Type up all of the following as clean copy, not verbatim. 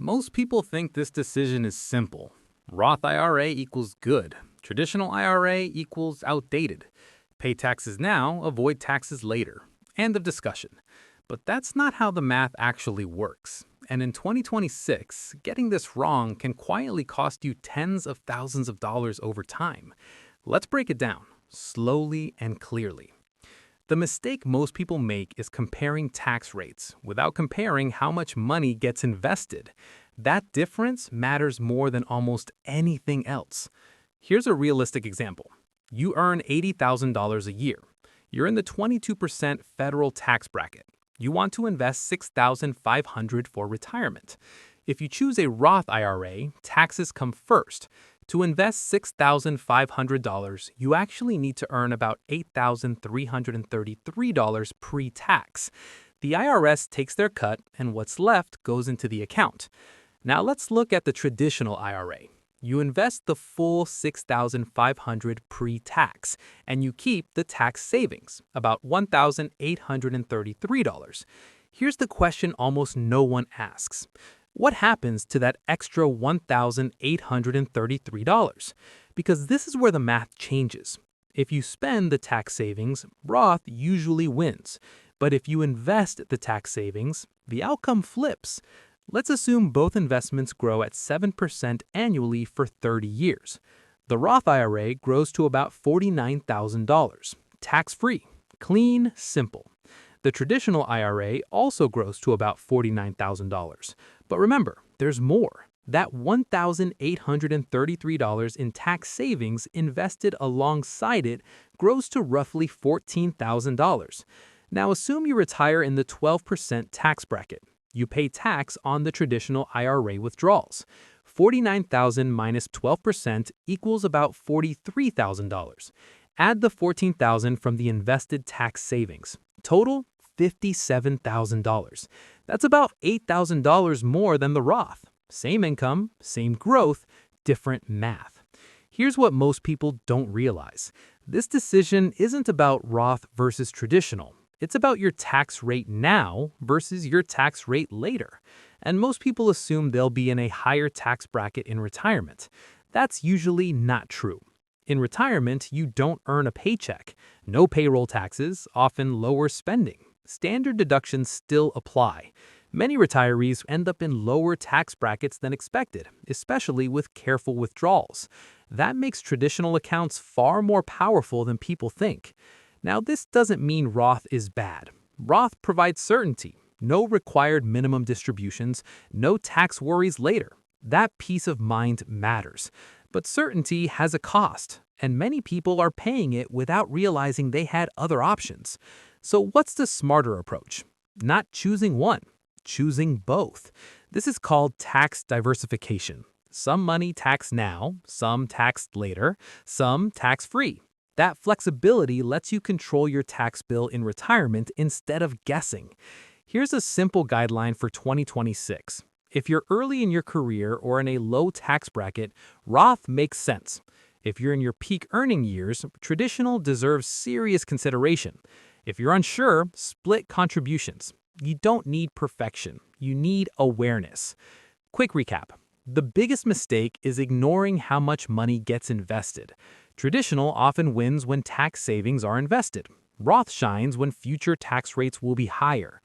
Most people think this decision is simple. Roth IRA equals good. Traditional IRA equals outdated. Pay taxes now, avoid taxes later. End of discussion. But that's not how the math actually works. And in 2026, getting this wrong can quietly cost you tens of thousands of dollars over time. Let's break it down, slowly and clearly. The mistake most people make is comparing tax rates without comparing how much money gets invested. That difference matters more than almost anything else. Here's a realistic example. You earn $80,000 a year. You're in the 22% federal tax bracket. You want to invest $6,500 for retirement. If you choose a Roth IRA, taxes come first. To invest $6,500, you actually need to earn about $8,333 pre-tax. The IRS takes their cut, and what's left goes into the account. Now let's look at the traditional IRA. You invest the full $6,500 pre-tax, and you keep the tax savings, about $1,833. Here's the question almost no one asks. What happens to that extra $1,833? Because this is where the math changes. If you spend the tax savings, Roth usually wins. But if you invest the tax savings, the outcome flips. Let's assume both investments grow at 7% annually for 30 years. The Roth IRA grows to about $49,000, tax-free, clean, simple. The traditional IRA also grows to about $49,000. But remember, there's more. That $1,833 in tax savings invested alongside it grows to roughly $14,000. Now assume you retire in the 12% tax bracket. You pay tax on the traditional IRA withdrawals. $49,000 minus 12% equals about $43,000. Add the $14,000 from the invested tax savings. Total, $57,000. That's about $8,000 more than the Roth. Same income, same growth, different math. Here's what most people don't realize. This decision isn't about Roth versus traditional. It's about your tax rate now versus your tax rate later. And most people assume they'll be in a higher tax bracket in retirement. That's usually not true. In retirement, you don't earn a paycheck. No payroll taxes, often lower spending. Standard deductions still apply. Many retirees end up in lower tax brackets than expected, especially with careful withdrawals. That makes traditional accounts far more powerful than people think. Now, this doesn't mean Roth is bad. Roth provides certainty, no required minimum distributions, no tax worries later. That peace of mind matters. But certainty has a cost, and many people are paying it without realizing they had other options. So what's the smarter approach? Not choosing one, choosing both. This is called tax diversification. Some money taxed now, some taxed later, some tax-free. That flexibility lets you control your tax bill in retirement instead of guessing. Here's a simple guideline for 2026. If you're early in your career or in a low tax bracket, Roth makes sense. If you're in your peak earning years, traditional deserves serious consideration. If you're unsure, split contributions. You don't need perfection. You need awareness. Quick recap. The biggest mistake is ignoring how much money gets invested. Traditional often wins when tax savings are invested. Roth shines when future tax rates will be higher.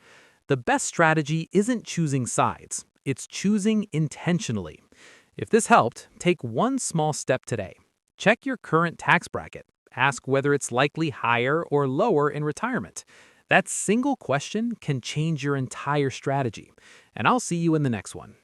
The best strategy isn't choosing sides. It's choosing intentionally. If this helped, take one small step today. Check your current tax bracket. Ask whether it's likely higher or lower in retirement. That single question can change your entire strategy. And I'll see you in the next one.